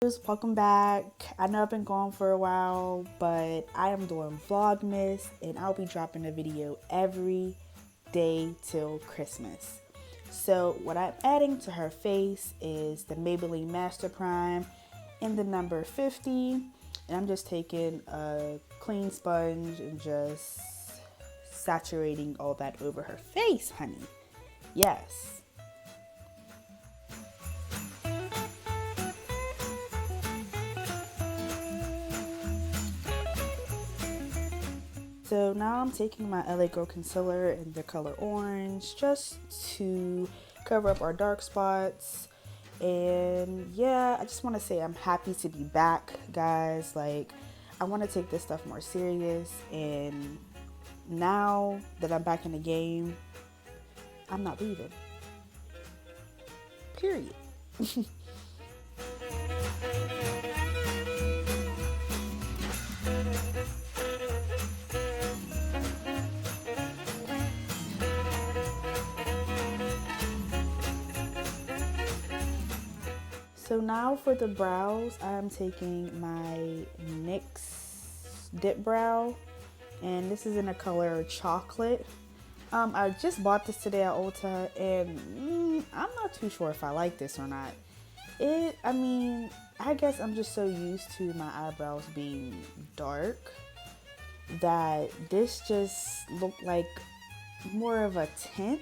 Welcome back. I know I've been gone for a while, but I am doing vlogmas and I'll be dropping a video every day till Christmas. So what I'm adding to her face is the Maybelline Master Prime in the number 50, and I'm just taking a clean sponge and just saturating all that over her face, honey. Yes. So now I'm taking my LA Girl concealer in the color orange just to cover up our dark spots. And yeah, I just want to say I'm happy to be back, guys. Like, I want to take this stuff more serious, and now that I'm back in the game, I'm not leaving. Period. So now for the brows, I'm taking my NYX Dip Brow, and this is in the color Chocolate. I just bought this today at Ulta, and I'm not too sure if I like this or not. I guess I'm just so used to my eyebrows being dark that this just looked like more of a tint.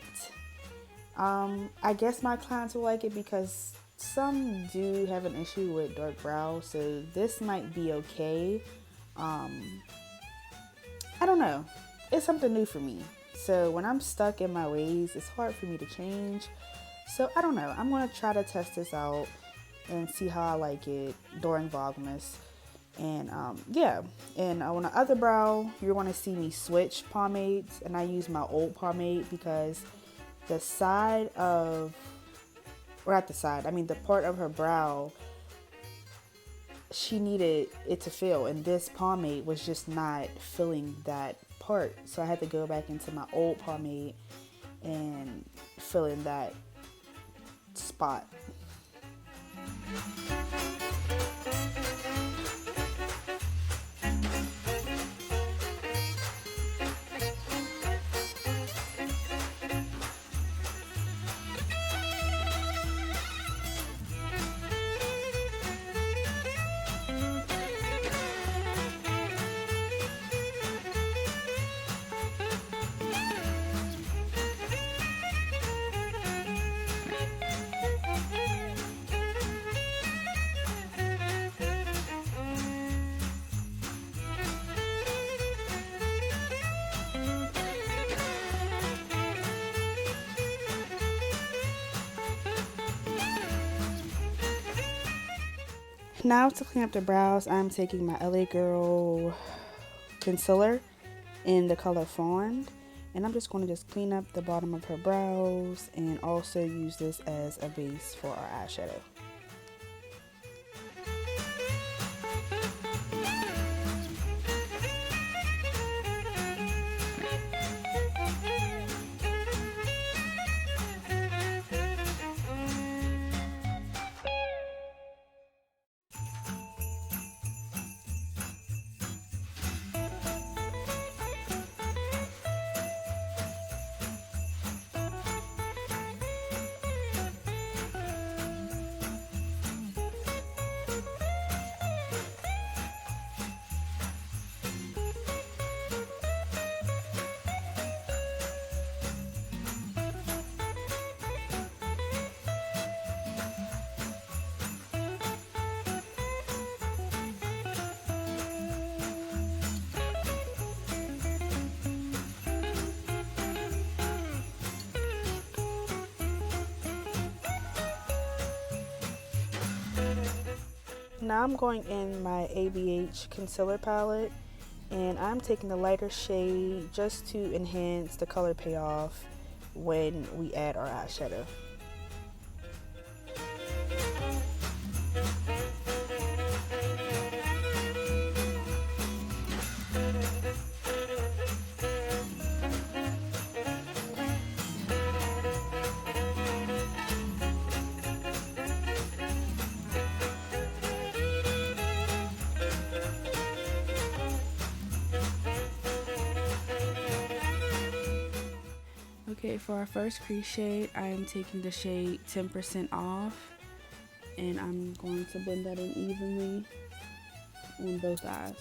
I guess my clients will like it because some do have an issue with dark brows, so this might be okay. I don't know. It's something new for me. So when I'm stuck in my ways, it's hard for me to change. So I don't know. I'm going to try to test this out and see how I like it during Vlogmas. And yeah. And on the other brow, you're going to see me switch pomades. And I use my old pomade because the part of her brow, she needed it to fill, and this pomade was just not filling that part, so I had to go back into my old pomade and fill in that spot. Now to clean up the brows, I'm taking my LA Girl concealer in the color Fawn, and I'm just going to clean up the bottom of her brows and also use this as a base for our eyeshadow. Now I'm going in my ABH concealer palette, and I'm taking the lighter shade just to enhance the color payoff when we add our eyeshadow. Okay, for our first crease shade, I am taking the shade 10% off, and I'm going to blend that in evenly on both eyes.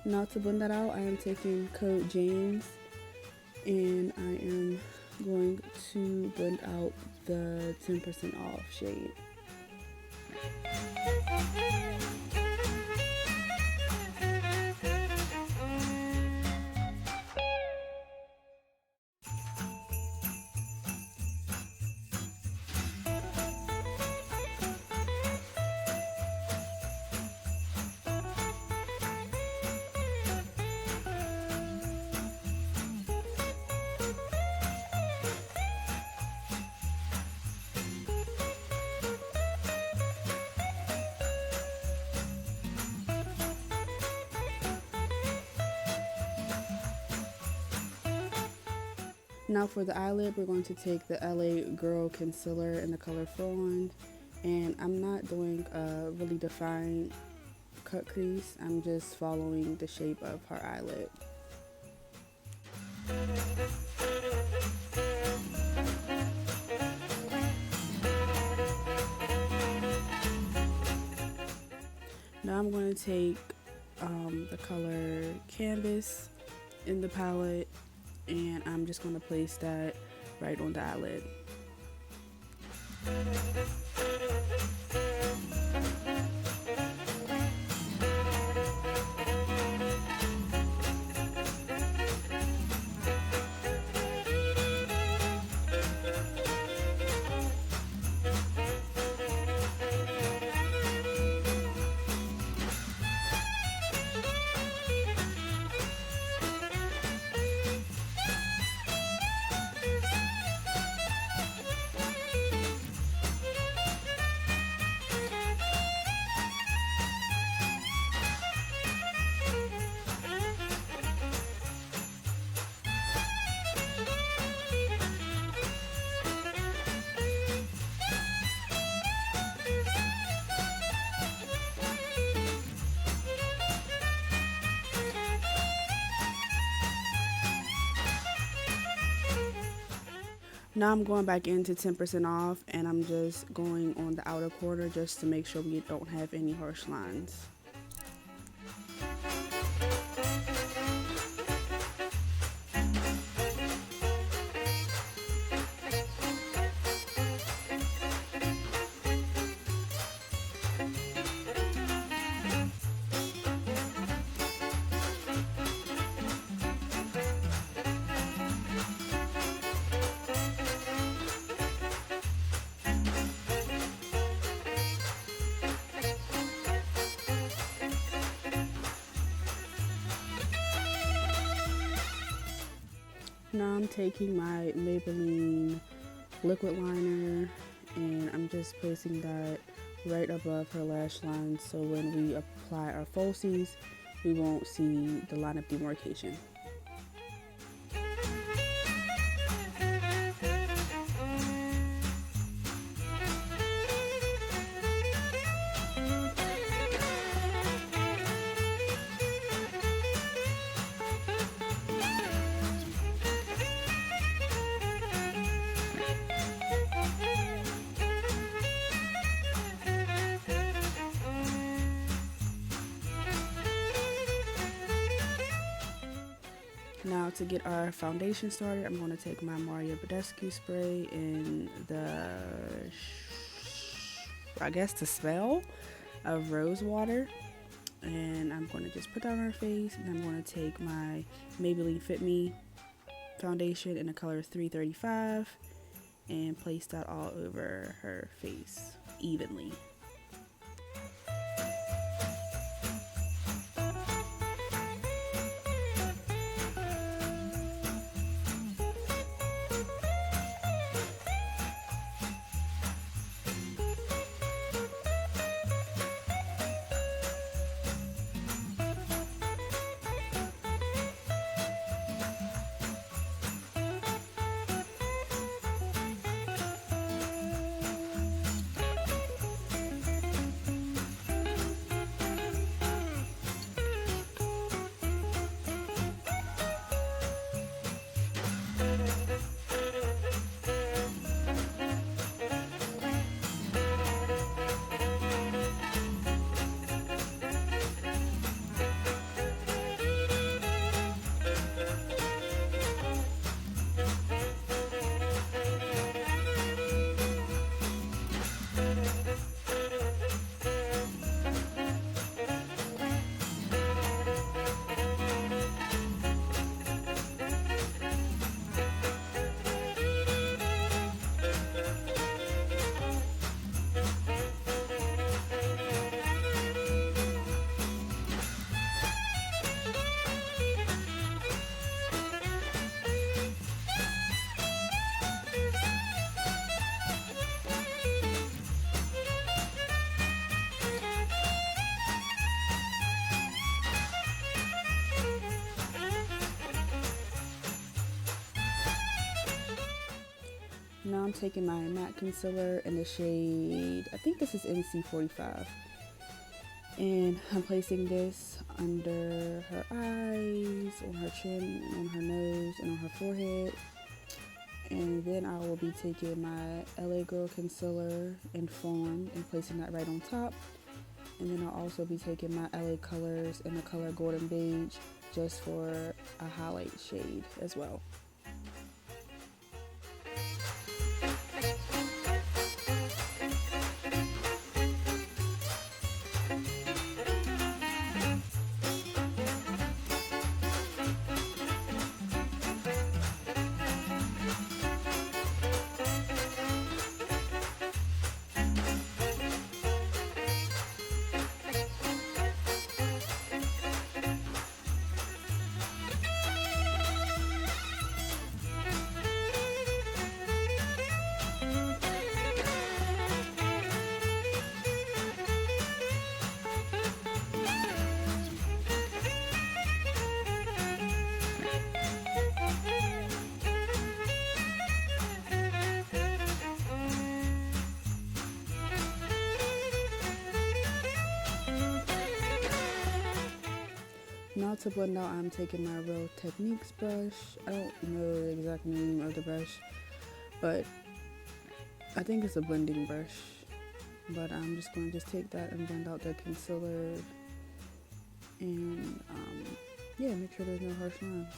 Now to blend that out, I am taking Code James, and I am going to blend out the 10% off shade. Now for the eyelid, we're going to take the LA Girl Concealer in the color Fawn, and I'm not doing a really defined cut crease. I'm just following the shape of her eyelid. Now I'm going to take the color Canvas in the palette, and I'm just going to place that right on the eyelid. Now I'm going back into 10% off, and I'm just going on the outer corner just to make sure we don't have any harsh lines. Now I'm taking my Maybelline liquid liner and I'm just placing that right above her lash line so when we apply our falsies, we won't see the line of demarcation. Now to get our foundation started, I'm going to take my Badescu spray in the, I guess the smell of rose water. And I'm going to just put that on her face, and I'm going to take my Maybelline Fit Me foundation in the color 335 and place that all over her face evenly. Now I'm taking my matte concealer in the shade, I think this is NC45. And I'm placing this under her eyes, on her chin, on her nose, and on her forehead. And then I will be taking my LA Girl concealer in Fawn and placing that right on top. And then I'll also be taking my LA colors in the color Golden Beige just for a highlight shade as well. Now to blend out, I'm taking my Real Techniques brush. I don't know the exact name of the brush, but I think it's a blending brush. But I'm just going to take that and blend out the concealer and yeah, make sure there's no harsh lines.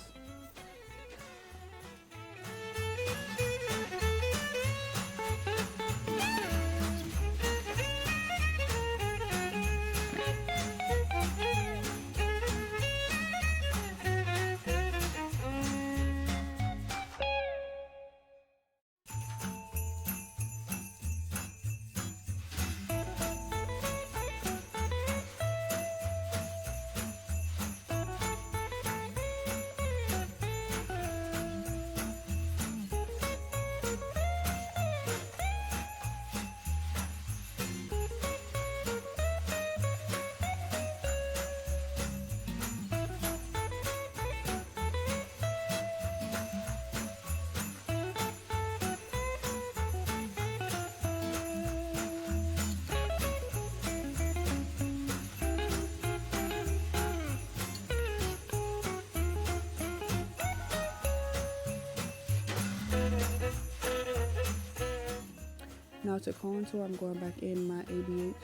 Now to contour, I'm going back in my ABH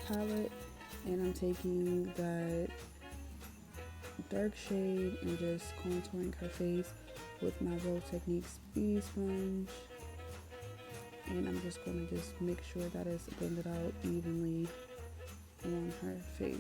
palette, and I'm taking that dark shade and just contouring her face with my Real Techniques Speed Sponge. And I'm just going to just make sure that it's blended out evenly on her face.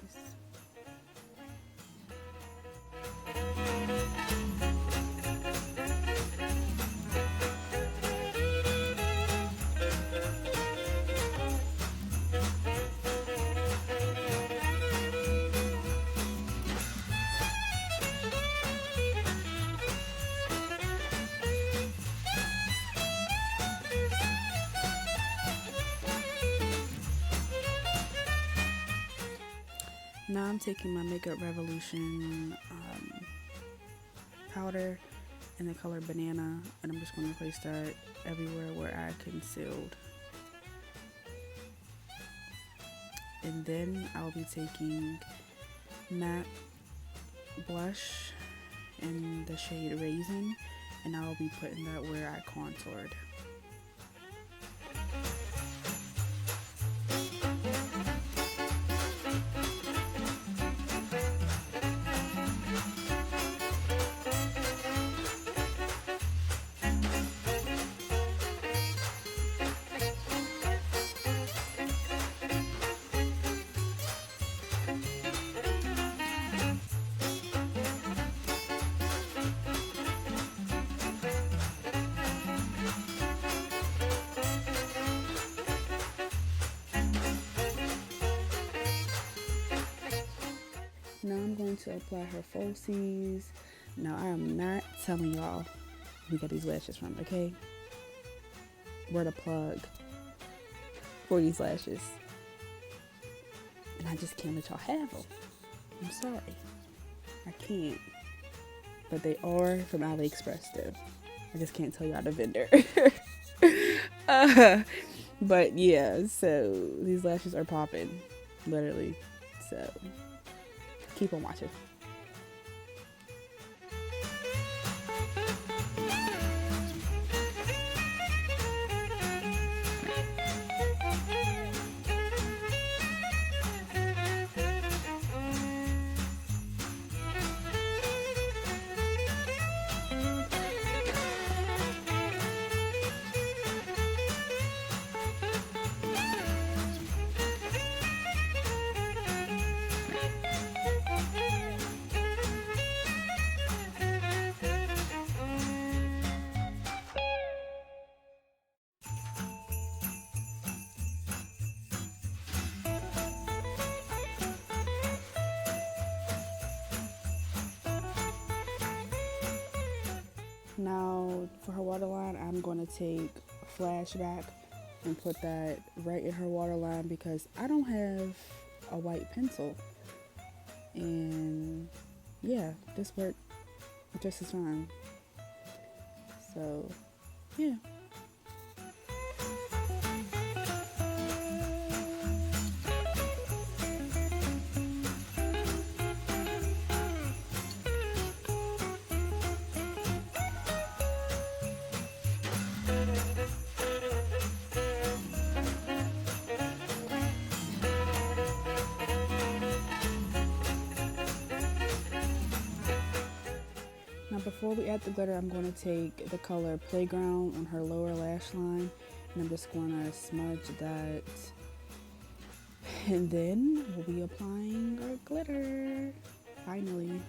Now I'm taking my Makeup Revolution powder in the color Banana, and I'm just going to place that everywhere where I concealed. And then I'll be taking matte blush in the shade Raisin, and I'll be putting that where I contoured. Now I'm going to apply her falsies. Now I am not telling y'all we got these lashes from, okay? We're the plug for these lashes. And I just can't let y'all have them. I'm sorry. I can't. But they are from AliExpress though. I just can't tell y'all the vendor. But yeah, so these lashes are popping. Literally. So keep on watching. Now for her waterline, I'm going to take Flashback and put that right in her waterline because I don't have a white pencil. And yeah, this worked just as fine. So yeah. Now before we add the glitter, I'm going to take the color Playground on her lower lash line, and I'm just going to smudge that, and then we'll be applying our glitter finally.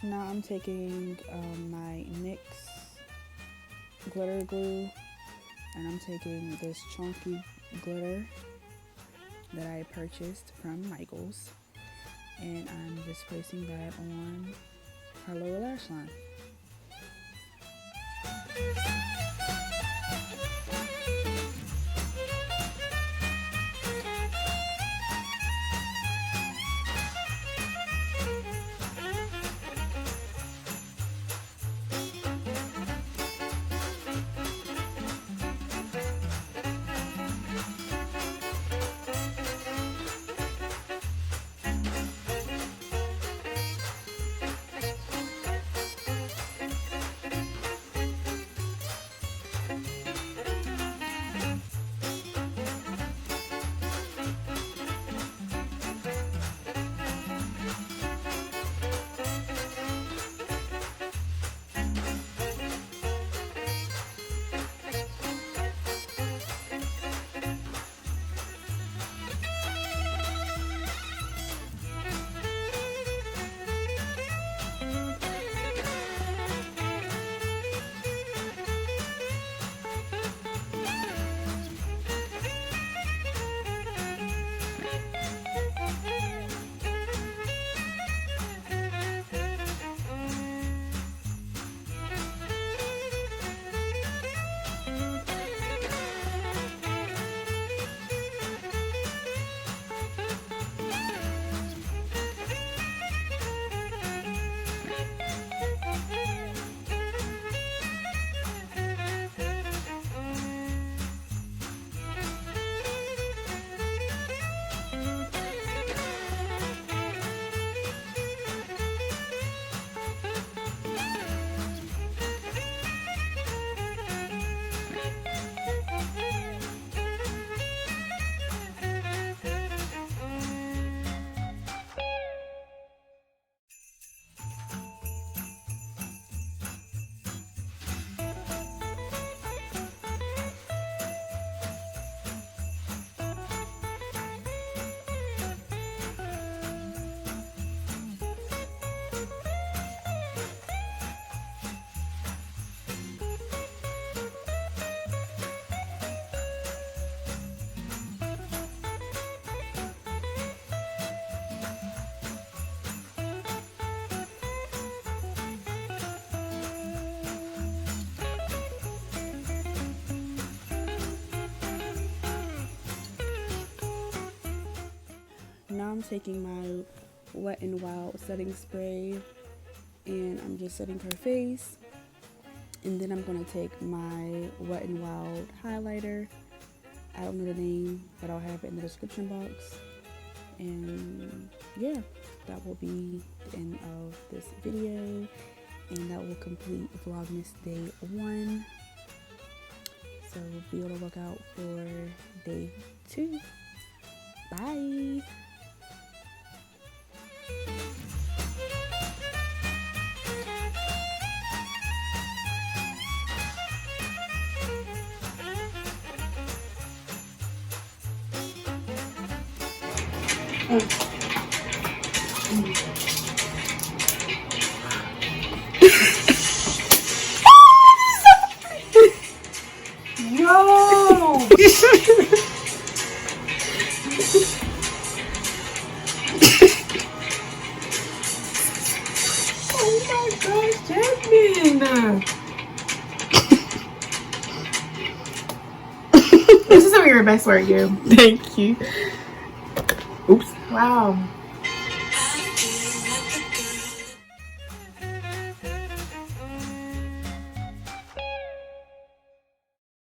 Now I'm taking my NYX glitter glue, and I'm taking this chunky glitter that I purchased from Micheals, and I'm just placing that on her lower lash line. now I'm taking my Wet n Wild setting spray and I'm just setting her face. And then I'm going to take my Wet n Wild highlighter. I don't know the name, but I'll have it in the description box. And yeah, that will be the end of this video. And that will complete Vlogmas Day 1. So be on the lookout for Day 2. Bye! No! Oh my gosh, Jasmine! This is some of your best work, you. Thank you. Oops. Wow.